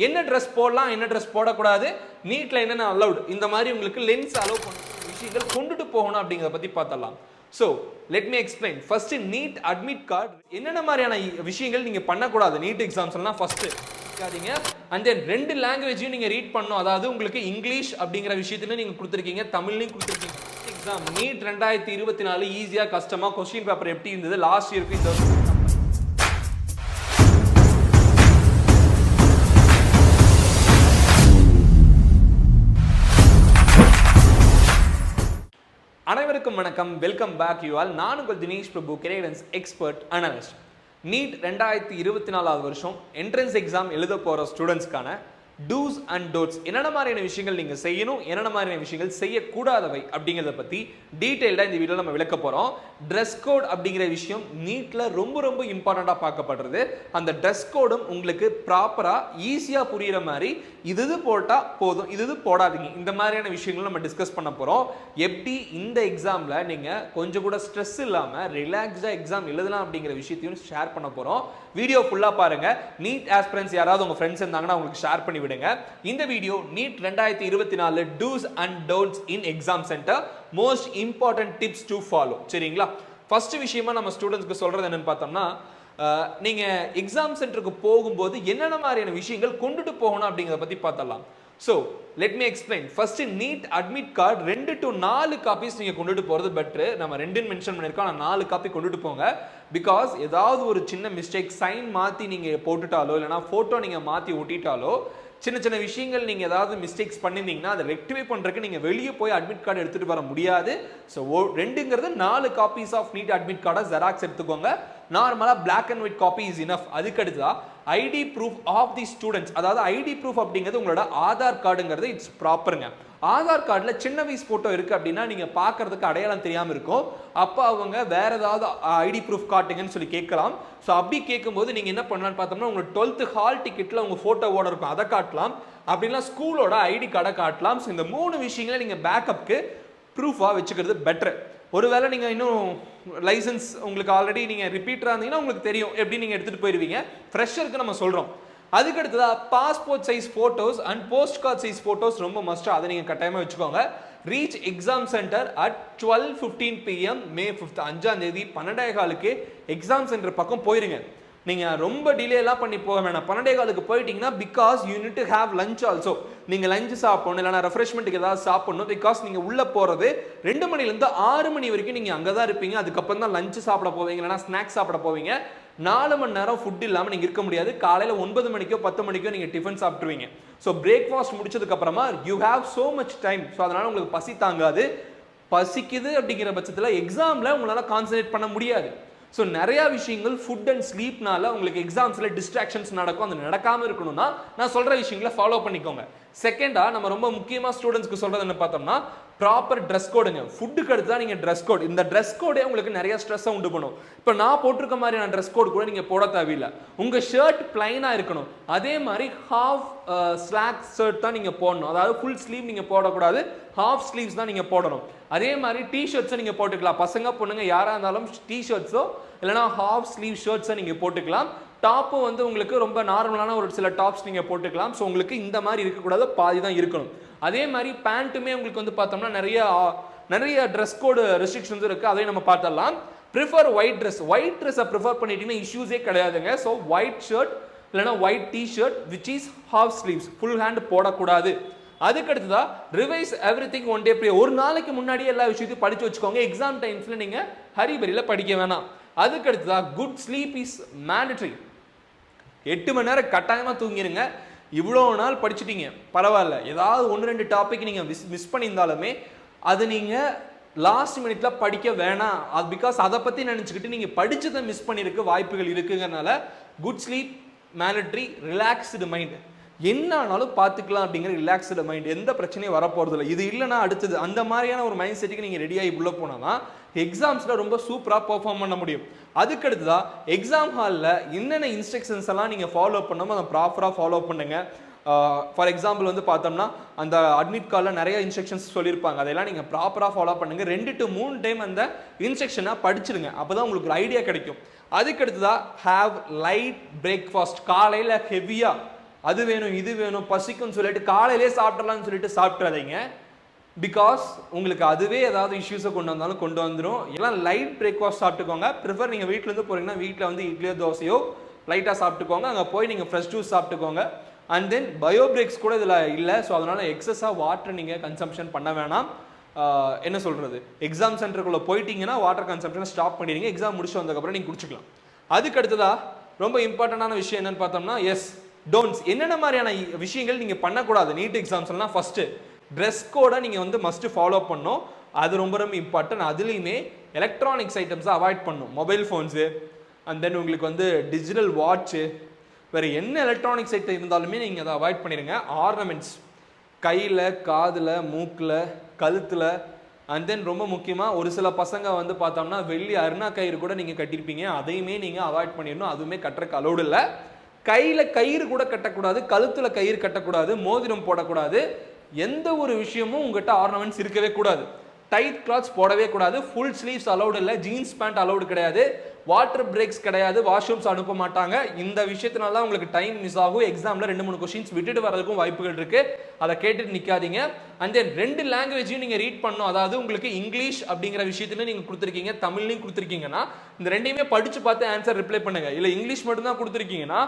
என்ன ட்ரெஸ் போடலாம் என்ன ட்ரெஸ் போடக்கூடாது, நீட்ல என்னென்ன அலௌட், இந்த மாதிரி உங்களுக்கு லென்ஸ் அலோவ் பண்ண விஷயங்கள் கொண்டுட்டு போகணும் அப்படிங்கிறத பத்தி பார்த்தலாம். So let me explain. First NEET admit card என்னென்ன மாதிரியான விஷயங்கள் நீங்க பண்ணக்கூடாது நீட் எக்ஸாம்ஸ்லாம் ஃபர்ஸ்ட் கேட்காதீங்க. அண்ட் தென் 2 லாங்குவேஜையும் நீங்க ரீட் பண்ணணும். அதாவது உங்களுக்கு இங்கிலீஷ் அப்படிங்கிற விஷயத்துல நீங்க கொடுத்துருக்கீங்க, தமிழ்லையும் கொடுத்துருக்கீங்க. எக்ஸாம் நீட் 2024 ஈஸியா கஷ்டமா கொஸ்டின் பேப்பர் எப்படி இருந்தது லாஸ்ட் இயருக்கு இந்த அனைவருக்கும் வணக்கம், வெல்கம் பேக் யூ ஆல். நான் உங்கள் தினேஷ் பிரபு, கரியரன்ஸ் எக்ஸ்பர்ட் அனலிஸ்ட். நீட் 2024 வருஷம் என்ட்ரன்ஸ் எக்ஸாம் எழுத போகிற ஸ்டூடெண்ட்ஸ்க்கான டூஸ் அண்ட் டோட்ஸ், என்னென்ன மாதிரியான விஷயங்கள் நீங்கள் செய்யணும், என்னென்ன மாதிரியான விஷயங்கள் செய்யக்கூடாதவை அப்படிங்கிறத பற்றி டீட்டெயில்டாக இந்த வீடியோவில் நம்ம விளக்க போகிறோம். ட்ரெஸ் கோட் அப்படிங்கிற விஷயம் நீட்டில் ரொம்ப ரொம்ப இம்பார்ட்டண்ட்டாக பார்க்கப்படுறது. அந்த ட்ரெஸ் கோடும் உங்களுக்கு ப்ராப்பராக ஈஸியாக புரிகிற மாதிரி இது போட்டால் போதும், இது போடாதீங்க, இந்த மாதிரியான விஷயங்கள் நம்ம டிஸ்கஸ் பண்ண போகிறோம். எப்படி இந்த எக்ஸாமில் நீங்கள் கொஞ்சம் கூட ஸ்ட்ரெஸ் இல்லாமல் ரிலாக்ஸ்டாக எக்ஸாம் எழுதலாம் அப்படிங்கிற விஷயத்தையும் ஷேர் பண்ண போகிறோம். வீடியோ ஃபுல்லாக பாருங்கள். நீட் ஆஸ்பிரன்ஸ் யாராவது உங்கள் ஃப்ரெண்ட்ஸ் இருந்தாங்கன்னா அவங்களுக்கு ஷேர் பண்ணி விடுங்க. இந்த video NEET 2024 do's and don'ts in exam centre, most important tips to follow. சரிங்களா? ஃபர்ஸ்ட் விஷயமா நம்ம ஸ்டூடெண்ட்ஸ்க்கு சொல்றது என்னன்னு பார்த்தோம்னா, நீங்க எக்ஸாம் சென்டருக்கு போகும்போது என்னென்ன மாதிரியான விஷயங்கள் கொண்டுட்டு போகணும் அப்படிங்கிறத பத்தி பார்த்தலாம். So let me explain. First NEET admit card 2 to 4 copies நீங்க கொண்டுட்டு போறது பெட்ரு. நம்ம 2 மென்ஷன் பண்ணியிருக்கோம், நான் 4 காப்பி கொண்டுட்டு போங்க. பிகாஸ் ஏதாவது ஒரு சின்ன மிஸ்டேக், சைன் மாற்றி நீங்கள் போட்டுட்டாலோ இல்லைனா ஃபோட்டோ நீங்கள் மாற்றி ஒட்டிட்டாலோ, சின்ன சின்ன விஷயங்கள் நீங்கள் ஏதாவது மிஸ்டேக்ஸ் பண்ணியிருந்தீங்கன்னா அதை ரெக்டிஃபை பண்ணுறதுக்கு நீங்கள் வெளியே போய் அட்மிட் கார்டு எடுத்துகிட்டு வர முடியாது. ஸோ 2ங்கிறது 4 காப்பீஸ் ஆஃப் நீட் அட்மிட் கார்டை ஜெராக்ஸ் எடுத்துக்கோங்க. நார்மலாக black and white copy is enough. அதுக்கு அடுத்ததா ID proof of the students, அதாவது ஐடி ப்ரூஃப் அப்படிங்கிறது உங்களோட ஆதார் கார்டுங்கிறது இட்ஸ் ப்ராப்பருங்க. ஆதார் கார்டில் சின்ன வயசு ஃபோட்டோ இருக்குது அப்படின்னா நீங்கள் பார்க்கறதுக்கு அடையாளம் தெரியாமல் இருக்கும். அப்போ அவங்க வேற ஏதாவது ஐடி ப்ரூஃப் காட்டுங்கன்னு சொல்லி கேட்கலாம். ஸோ அப்படி கேட்கும்போது நீங்கள் என்ன பண்ணலான்னு பார்த்தோம்னா, உங்களுக்கு 12th ஹால் டிக்கெட்டில் உங்கள் ஃபோட்டோவோட இருக்கும், அதை காட்டலாம். அப்படின்னா ஸ்கூலோட ஐடி கார்டை காட்டலாம். ஸோ இந்த 3 விஷயங்களை நீங்கள் பேக்கப்புக்கு ப்ரூஃபாக வச்சுக்கிறது பெட்ரு. ஒருவேளை நீங்கள் இன்னும் லைசன்ஸ் உங்களுக்கு ஆல்ரெடி நீங்கள் ரிப்பீட்டராக இருந்தீங்கன்னா உங்களுக்கு தெரியும், எப்படி நீங்கள் எடுத்துகிட்டு போயிடுவீங்க. ஃப்ரெஷருக்கு நம்ம சொல்கிறோம். அதுக்கு அடுத்ததாக passport size photos and post card size photos ரொம்ப மஸ்ட்டாக, அதை நீங்கள் கட்டாயமாக வச்சுக்கோங்க. Reach exam centre at 12:15 PM May 5th, 5ஆம் தேதி 12:15 எக்ஸாம் சென்டர் பக்கம் போயிருங்க. நீங்கள் ரொம்ப டிலேலாம் பண்ணி போக வேணாம். 12:15 போயிட்டீங்கன்னா, because you need to have lunch also. நீங்கள் லஞ்ச் சாப்பிடணும், இல்லைனா ரெஃப்ரெஷ்மெண்ட்டுக்கு ஏதாவது சாப்பிடணும். பிகாஸ் நீங்கள் உள்ளே போகிறது 2 மணிலேருந்து 6 மணி வரைக்கும் நீங்கள் அங்கே தான் இருப்பீங்க. அதுக்கப்புறம் தான் லஞ்ச் சாப்பிட போவீங்க, இல்லைனா ஸ்நாக்ஸ் சாப்பிட போவீங்க. 4 மணி நேரம் ஃபுட் இல்லாமல் நீங்கள் இருக்க முடியாது. காலையில் 9 மணிக்கோ 10 மணிக்கோ நீங்கள் டிஃபன் சாப்பிட்ருவீங்க. ஸோ பிரேக்ஃபாஸ்ட் முடிச்சதுக்கப்புறமா you have so much time. So அதனால் உங்களுக்கு பசி தாங்காது. பசிக்குது அப்படிங்கிற பட்சத்தில் எக்ஸாமில் உங்களால் கான்சன்ட்ரேட் பண்ண முடியாது. ஸோ நிறையா விஷயங்கள் ஃபுட் அண்ட் ஸ்லீப்னால உங்களுக்கு எக்ஸாம்ஸில் டிஸ்ட்ராக்ஷன்ஸ் நடக்கும். அது நடக்காமல் இருக்கணும்னா நான் சொல்கிற விஷயங்களை ஃபாலோ பண்ணிக்கோங்க. செகண்டாக நம்ம ரொம்ப முக்கியமாக ஸ்டூடெண்ட்ஸ்க்கு சொல்கிறது என்ன பார்த்தோம்னா, ப்ராப்பர் ட்ரெஸ் கோடுங்க. ஃபுட்டுக்கு அடுத்து தான் நீங்கள் ட்ரெஸ் கோட். இந்த ட்ரெஸ் கோடே உங்களுக்கு நிறைய ஸ்ட்ரெஸ்ஸை உண்டு பண்ணும். இப்போ நான் போட்டிருக்க மாதிரியான ட்ரெஸ் கோட் கூட நீங்கள் போட தேவையில்லை. உங்கள் ஷர்ட் பிளைனாக இருக்கணும். அதே மாதிரி ஹாஃப் ஸ்லாக் ஷர்ட் தான் நீங்கள் போடணும். அதாவது ஃபுல் ஸ்லீவ் நீங்கள் போடக்கூடாது, ஹாஃப் ஸ்லீவ்ஸ் தான் நீங்கள் போடணும். அதே மாதிரி டிஷர்ட்ஸை நீங்கள் போட்டுக்கலாம். பசங்க பொண்ணுங்க யாராக இருந்தாலும் டிஷர்ட்ஸோ இல்லைனா ஹாஃப் ஸ்லீவ் ஷர்ட்ஸை நீங்கள் போட்டுக்கலாம். டாப்பும் வந்து உங்களுக்கு ரொம்ப நார்மலான ஒரு சில டாப்ஸ் நீங்கள் போட்டுக்கலாம். ஸோ உங்களுக்கு இந்த மாதிரி இருக்கக்கூடாது, பாதி தான் இருக்கணும். அதே மாதிரி பேண்ட்டுமே உங்களுக்கு வந்து பார்த்தோம்னா நிறைய ட்ரெஸ் கோடு ரெஸ்ட்ரிக்ஷன்ஸ் இருக்குது, அதையும் நம்ம பார்த்துடலாம். Prefer white dress. ஒயிட் ட்ரெஸ்ஸை ப்ரிஃபர் பண்ணிட்டீங்கன்னா இஷ்யூஸே கிடையாதுங்க. ஸோ ஒயிட் ஷர்ட் இல்லைனா white T-shirt which is half sleeves, full hand போடக்கூடாது. அதுக்கு அடுத்ததா revise everything one day prior. ஒரு நாளைக்கு முன்னாடியே எல்லா விஷயத்தையும் படித்து வச்சுக்கோங்க. எக்ஸாம் டைம்ஸில் நீங்கள் ஹரிபரியில் படிக்க வேணாம். அதுக்கு அடுத்ததா குட் ஸ்லீப் இஸ் மேண்டட்ரி. 8 மணி நேரம் கட்டாயமாக தூங்கிடுங்க. இவ்வளோ நாள் படிச்சுட்டீங்க, பரவாயில்ல. ஏதாவது 1-2 டாபிக் நீங்கள் மிஸ் பண்ணியிருந்தாலுமே அது நீங்கள் லாஸ்ட் மினிட்ல படிக்க வேணாம். அது பிகாஸ் அதை பற்றி நினச்சிக்கிட்டு நீங்கள் படித்ததை மிஸ் பண்ணியிருக்க வாய்ப்புகள் இருக்குங்கிறனால good sleep, mandatory, relaxed mind, என்ன ஆனாலும் பார்த்துக்கலாம் அப்படிங்கிற ரிலாக்ஸ்டு மைண்ட், எந்த பிரச்சனையும் வரப்போகிறது இல்லை. இது இல்லைனா அடுத்தது அந்த மாதிரியான ஒரு மைண்ட் செட்டுக்கு நீங்கள் ரெடியாகி உள்ளே போனால் தான் எக்ஸாம்ஸில் ரொம்ப சூப்பராக பெர்ஃபார்ம் பண்ண முடியும். அதுக்கு அடுத்ததான் எக்ஸாம் ஹாலில் என்னென்ன இன்ஸ்ட்ரக்ஷன்ஸ் எல்லாம் நீங்கள் ஃபாலோ பண்ணணுமோ அதை ப்ராப்பராக ஃபாலோ பண்ணுங்கள். ஃபார் எக்ஸாம்பிள் வந்து பார்த்தோம்னா, அந்த அட்மிட் கார்டில் நிறைய இன்ஸ்ட்ரக்ஷன்ஸ் சொல்லியிருப்பாங்க, அதெல்லாம் நீங்கள் ப்ராப்பராக ஃபாலோ பண்ணுங்கள். 2 to 3 டைம் அந்த இன்ஸ்ட்ரக்ஷனை படிச்சிடுங்க. அப்போ தான் உங்களுக்கு ஒரு ஐடியா கிடைக்கும். அதுக்கு அடுத்ததாக ஹேவ் லைட் பிரேக்ஃபாஸ்ட். காலையில் ஹெவியாக அது வேணும் இது வேணும் பசிக்கும்னு சொல்லிட்டு காலையிலே சாப்பிடலாம்னு சொல்லிட்டு சாப்பிட்றாதீங்க. பிகாஸ் உங்களுக்கு அதுவே ஏதாவது இஷ்யூஸை கொண்டு வந்தாலும் கொண்டு வந்துடும். எல்லாம் லைட் பிரேக்ஃபாஸ்ட் சாப்பிட்டுக்கோங்க. ப்ரிஃபர் நீங்கள் வீட்டிலேருந்து போகிறீங்கன்னா வீட்டில் வந்து இட்லியோ தோசையோ லைட்டாக சாப்பிட்டுக்கோங்க. அங்கே போய் நீங்கள் ஃப்ரெஷ் ஜூஸ் சாப்பிட்டுக்கோங்க. அண்ட் தென் பயோ பிரேக்ஸ் கூட இதில் இல்லை. ஸோ அதனால் எக்ஸஸாக வாட்டர் நீங்கள் கன்சம்ஷன் பண்ண வேணாம். என்ன சொல்கிறது, எக்ஸாம் சென்டருக்குள்ளே போயிட்டீங்கன்னா வாட்டர் கன்சம்ஷனை ஸ்டாப் பண்ணிடுங்க. எக்ஸாம் முடிச்சு வந்ததுக்கப்புறம் நீங்கள் குடிச்சிக்கலாம். அதுக்கு அடுத்ததாக ரொம்ப இம்பார்ட்டண்டான விஷயம் என்னென்னு பார்த்தோம்னா டோன்ட்ஸ். என்னென்ன மாதிரியான விஷயங்கள் நீங்கள் பண்ணக்கூடாது நீட் எக்ஸாம்ஸ்லாம். ஃபஸ்ட்டு ட்ரெஸ் கோடை நீங்கள் வந்து மஸ்ட்டு ஃபாலோ பண்ணணும். அது ரொம்ப ரொம்ப இம்பார்ட்டன்ட். அதுலேயுமே எலக்ட்ரானிக்ஸ் ஐட்டம்ஸை அவாய்ட் பண்ணணும். மொபைல் ஃபோன்ஸு அண்ட் தென் உங்களுக்கு வந்து டிஜிட்டல் வாட்ச்சு, வேறு என்ன எலக்ட்ரானிக்ஸ் ஐட்டம் இருந்தாலுமே நீங்கள் அதை அவாய்ட் பண்ணிடுங்க. ஆர்னமெண்ட்ஸ் கையில், காதில், மூக்கில், கழுத்தில் அண்ட் தென் ரொம்ப முக்கியமாக ஒரு சில பசங்க வந்து பார்த்தோம்னா வெள்ளி அருணா கயிறு கூட நீங்கள் கட்டியிருப்பீங்க. அதையுமே நீங்கள் அவாய்ட் பண்ணிடணும். அதுவுமே கட்டுறக்கு அலோடு இல்லை. கையில் கயிறு கூட கட்டக்கூடாது, கழுத்தில் கயிறு கட்டக்கூடாது, மோதிரம் போடக்கூடாது. எந்த ஒரு விஷயமும் உங்கள்கிட்ட ஆர்னமெண்ட்ஸ் இருக்கவே கூடாது. டைட் கிளாத்ஸ் போடவே கூடாது. ஃபுல் ஸ்லீவ்ஸ் அலௌடு இல்லை. ஜீன்ஸ் பேண்ட் அலௌடு கிடையாது. வாட்டர் பிரேக்ஸ் கிடையாது. வாஷ்ரூம்ஸ் அனுப்ப மாட்டாங்க. இந்த விஷயத்தினால உங்களுக்கு டைம் மிஸ் ஆகும். எக்ஸாமில் 2-3 கொஸ்டின்ஸ் விட்டுட்டு வரதுக்கும் வாய்ப்புகள் இருக்குது. அதை கேட்டுட்டு நிற்காதீங்க. அண்ட் தென் 2 லாங்குவேஜையும் நீங்கள் ரீட் பண்ணணும். அதாவது உங்களுக்கு இங்கிலீஷ் அப்படிங்கிற விஷயத்துலையும் நீங்கள் கொடுத்துருக்கீங்க, தமிழ்லையும் கொடுத்துருக்கீங்கன்னா இந்த ரெண்டையுமே படித்து பார்த்து ஆன்சர் ரிப்ளை பண்ணுங்கள். இல்லை இங்கிலீஷ் மட்டும்தான் கொடுத்துருக்கீங்கன்னா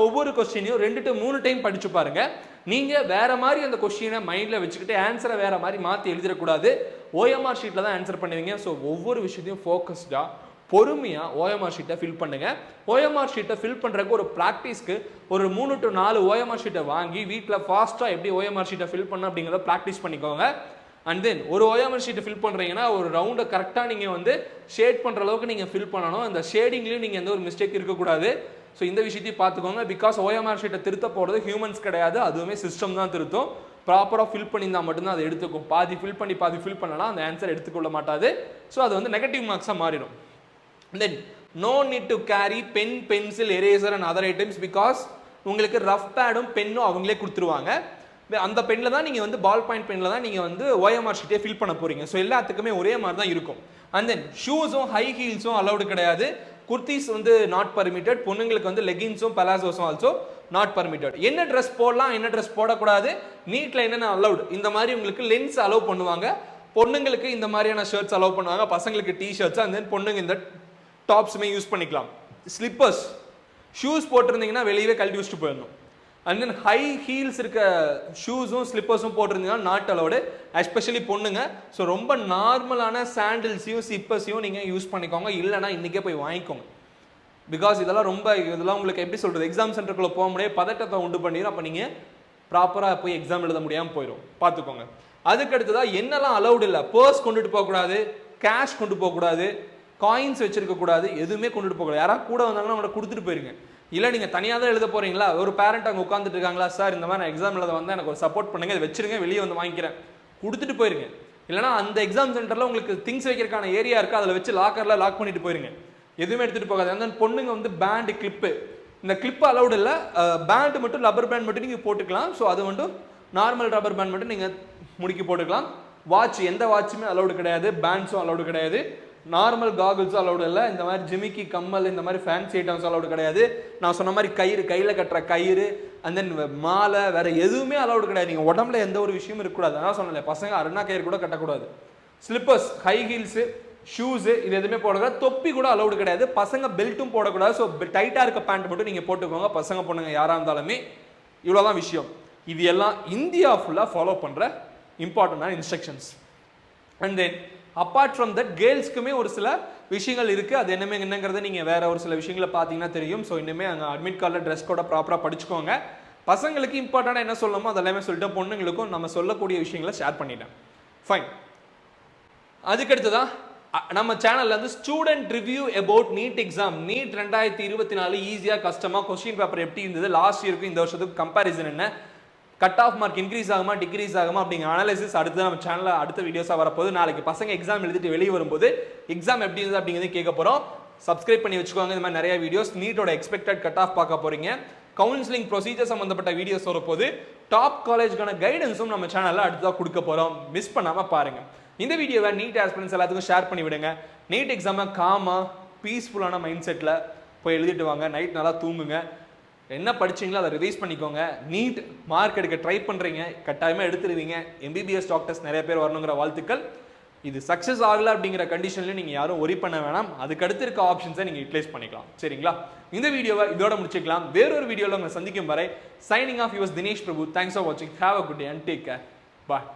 ஒவ்வொரு கொஸ்டினையும் 2 to 3 டைம் படித்து பாருங்கள். நீங்கள் வேறு மாதிரி அந்த கொஸ்டினை மைண்டில் வச்சுக்கிட்டு ஆன்சரை வேறு மாதிரி மாற்றி எழுதிடக்கூடாது. OMR ஷீட்டில் தான் ஆன்சர் பண்ணுவீங்க. ஸோ ஒவ்வொரு விஷயத்தையும் ஃபோக்கஸ்டாக பொறுமையாக OMR ஷீட்டை ஃபில் பண்ணுங்கள். OMR ஷீட்டை ஃபில் பண்ணுறதுக்கு ஒரு ப்ராக்டிஸ்க்கு ஒரு 3 to 4 OMR ஷீட்டை வாங்கி வீட்டில் ஃபாஸ்ட்டாக எப்படி OMR ஷீட்டை ஃபில் பண்ண அப்படிங்கிறத ப்ராக்டிஸ் பண்ணிக்கோங்க. அண்ட் தென் ஒரு OMR ஷீட்டை ஃபில் பண்ணுறீங்கன்னா ஒரு ரவுண்டை கரெக்டாக நீங்கள் வந்து ஷேட் பண்ணுற அளவுக்கு நீங்கள் ஃபில் பண்ணணும். அந்த ஷேடிங்லேயும் நீங்கள் எந்த ஒரு மிஸ்டேக் இருக்கக்கூடாது. ஸோ இந்த விஷயத்தையும் பார்த்துக்கோங்க. பிகாஸ் OMR ஷீட்டை திருத்த போகிறது ஹியூமன்ஸ் கிடையாது, அதுவுமே சிஸ்டம் தான் திருத்தும். ப்ராப்பராக ஃபில் பண்ணியிருந்தால் மட்டும்தான் அதை எடுத்துக்கும். பாதி ஃபில் பண்ணலாம் அந்த ஆன்சர் எடுத்துக்கொள்ள மாட்டாது. ஸோ அது வந்து நெகட்டிவ் மார்க்ஸாக மாறிடும். Then no need to carry pen, pencil, eraser and other items. Because உங்களுக்கு ரஃப் பேடும் பென்னும் அவங்களே கொடுத்துருவாங்க. அந்த பெண்ணில் தான் நீங்கள் வந்து பால் பாயிண்ட் பெண்ணில் தான் நீங்கள் வந்து OMR ஷீட்டே ஃபில் பண்ண போகிறீங்க. ஸோ எல்லாத்துக்குமே ஒரே மாதிரி தான் இருக்கும். அண்ட் தென் ஷூஸும் ஹை ஹீல்ஸும் அலௌடு கிடையாது. குர்த்திஸ் வந்து நாட் பர்மிட்டட். பொண்ணுங்களுக்கு வந்து லெகின்ஸும் பலாசோஸும் ஆல்சோ நாட் பர்மிட்டட். என்ன ட்ரெஸ் போடலாம், என்ன ட்ரெஸ் போடக்கூடாது, நீட்டில் என்னென்ன அலௌடு, இந்த மாதிரி உங்களுக்கு லென்ஸ் அலோவ் பண்ணுவாங்க. பொண்ணுங்களுக்கு இந்த மாதிரியான ஷர்ட்ஸ் அலோவ் பண்ணுவாங்க, பசங்களுக்கு டிஷர்ட்ஸ். அண்ட் தென் பொண்ணுங்க இந்த டாப்ஸுமே யூஸ் பண்ணிக்கலாம். ஸ்லிப்பர்ஸ், ஷூஸ் போட்டிருந்தீங்கன்னா வெளியவே கழட்டி வச்சுட்டு போயிடணும். அண்ட் தென் ஹை ஹீல்ஸ் இருக்க ஷூஸும் ஸ்லிப்பர்ஸும் போட்டிருந்தீங்கன்னா நாட் அலோடு, எஸ்பெஷலி பொண்ணுங்க. ஸோ ரொம்ப நார்மலான சாண்டில்ஸையும் ஸ்லிப்பர்ஸையும் நீங்கள் யூஸ் பண்ணிக்கோங்க. இல்லைனா இன்றைக்கே போய் வாங்கிக்கோங்க. பிகாஸ் இதெல்லாம் உங்களுக்கு எப்படி சொல்கிறது, எக்ஸாம் சென்டருக்குள்ளே போக முடியாது, பதட்டத்தை உண்டு பண்ணிடும். அப்போ நீங்கள் ப்ராப்பராக போய் எக்ஸாம் எழுத முடியாமல் போயிடும். பார்த்துக்கோங்க. அதுக்கு அடுத்ததாக என்னெல்லாம் அலௌடு இல்லை, பர்ஸ் கொண்டுட்டு போகக்கூடாது, கேஷ் கொண்டு போகக்கூடாது, காயின்ஸ் வச்சிருக்கக்கூடாது, எதுவுமே கொண்டுட்டு போகக்கூடாது. யாராவது கூட வந்தாங்கன்னா அவங்கள கொடுத்துட்டு போயிருங்க. இல்லை நீங்கள் தனியாக தான் எழுத போகிறீங்களா, ஒரு பேரண்ட் அங்கே உட்காந்துட்டு இருக்காங்களா, சார் இந்த மாதிரி நான் எக்ஸாம் எழுத வந்தால் எனக்கு ஒரு சப்போர்ட் பண்ணுங்கள், இதை வச்சிருங்க, வெளியே வந்து வாங்கிக்கிறேன், கொடுத்துட்டு போயிருங்க. இல்லைனா அந்த எக்ஸாம் சென்டரில் உங்களுக்கு திங்ஸ் வைக்கிறதுக்கான ஏரியா இருக்குது, அதில் வச்சு லாக்கரில் லாக் பண்ணிட்டு போயிருங்க. எதுவுமே எடுத்துகிட்டு போகாது. அந்த பொண்ணுங்க வந்து பேண்டு, கிளிப்பு, இந்த கிளிப்பு அலௌடு இல்லை. பேண்டு மட்டும், ரப்பர் பேண்ட் மட்டும் நீங்கள் போட்டுக்கலாம். ஸோ அது மட்டும் நார்மல் ரப்பர் பேண்ட் மட்டும் நீங்கள் முடிக்கி போட்டுக்கலாம். வாட்ச், எந்த வாட்சுமே அலௌடு கிடையாது, பேண்ட்ஸும் அலௌடு கிடையாது. நார்மல் காகுல்ஸும் அலௌடு இல்லை. இந்த மாதிரி ஜிமிக்கி, கம்மல், இந்த மாதிரி ஃபேன்சி ஐட்டம்ஸ் அலௌடு கிடையாது. நான் சொன்ன மாதிரி கயிறு, கையில் கட்டுற கயிறு, அண்ட் தென் மாலை, வேறு எதுவுமே அலௌடு கிடையாது. நீங்கள் உடம்புல எந்த ஒரு விஷயமும் இருக்கக்கூடாது. அதான் சொன்னேன், பசங்க அருணா கயிறு கூட கட்டக்கூடாது. ஸ்லிப்பர்ஸ், ஹை ஹீல்ஸு, ஷூஸு, இது எதுவுமே போடக்கூடாது. தொப்பி கூட அலௌடு கிடையாது. பசங்க பெல்ட்டும் போடக்கூடாது. ஸோ டைட்டாக இருக்க பேண்ட் மட்டும் நீங்கள் போட்டுக்கோங்க, பசங்க பொண்ணுங்க யாராக இருந்தாலுமே. இவ்வளோதான் விஷயம். இது எல்லாம் இந்தியா ஃபுல்லாக ஃபாலோ பண்ணுற இம்பார்ட்டண்டான instructions. And then apart from that கேர்ள்ஸ்க்குமே ஒரு சில விஷயங்கள் இருக்குது. அது என்னங்கிறத நீங்கள் வேறு ஒரு சில விஷயங்களை பார்த்தீங்கன்னா தெரியும். ஸோ இன்னுமே அங்கே அட்மிட் கார்டில் ட்ரெஸ் கோட ப்ராப்பராக படிச்சுக்கோங்க. பசங்களுக்கு இம்பார்ட்டண்டாக என்ன சொல்லணுமோ அதெல்லாமே சொல்லிட்டேன். பொண்ணுங்களுக்கும் நம்ம சொல்லக்கூடிய விஷயங்களை ஷேர் பண்ணிட்டேன். ஃபைன். அதுக்கடுத்துதான் நம்ம சேனல்ல வந்து student review about NEET exam. NEET 2024 ஈஸியாக கஷ்டமாக கொஸ்டின் பேப்பர் எப்படி இருந்தது, லாஸ்ட் இயருக்கும் இந்த வருஷத்துக்கு கம்பேரிசன் என்ன, கட் ஆஃப் மார்க் இன்க்ரீஸ் ஆகுமா டிக்ரீஸ் ஆகுமா அப்படிங்கிற அனாலிசிஸ் அடுத்து நம்ம சேனலில் அடுத்த வீடியோஸாக வரப்போது. நாளைக்கு பசங்க எக்ஸாம் எழுதிட்டு வெளியே வரும்போது எக்ஸாம் எப்படி இருந்தது அப்படிங்கிறது கேட்க போகிறோம். சப்ஸ்கிரைப் பண்ணி வச்சுக்கோங்க. இந்த மாதிரி நிறைய வீடியோஸ், நீட்டோட எக்ஸ்பெக்டட் கட் ஆஃப் பார்க்க போகிறீங்க, கவுன்சிலிங் ப்ரொசீஜர் சம்மந்தப்பட்ட வீடியோஸ் வரப்போது, டாப் காலேஜுக்கான கைடன்ஸும் நம்ம சேனலில் அடுத்ததாக கொடுக்க போகிறோம். மிஸ் பண்ணாமல் பாருங்கள். இந்த வீடியோவை நீட் ஆஸ்பிரன்ஸ் எல்லாத்துக்கும் ஷேர் பண்ணி விடுங்க. நீட் எக்ஸாமை காமாக பீஸ்ஃபுல்லான மைண்ட் செட்டில் போய் எழுதிட்டு வாங்க. நைட் நல்லா தூங்குங்க. என்ன படிச்சீங்களோ அதை ரிவைஸ் பண்ணிக்கோங்க. நீட் மார்க் எடுக்க ட்ரை பண்ணுறீங்க, கட்டாயமாக எடுத்துருவீங்க. எம்பிபிஎஸ் டாக்டர்ஸ் நிறைய பேர் வரணுங்கிற வாழ்த்துக்கள். இது சக்ஸஸ் ஆகல அப்படிங்கிற கண்டிஷன்ல நீங்கள் யாரும் ஒரி பண்ண வேணாம். அதுக்கு அடுத்து இருக்க ஆப்ஷன்ஸை நீங்கள் யூட்டிலைஸ் பண்ணிக்கலாம். சரிங்களா? இந்த வீடியோவை இதோட முடிச்சுக்கலாம். வேறொரு வீடியோவில் உங்களை சந்திக்கும் வரை signing off yours Dinesh Prabhu. Thanks for வாட்சிங். Have a good day and take care. Bye.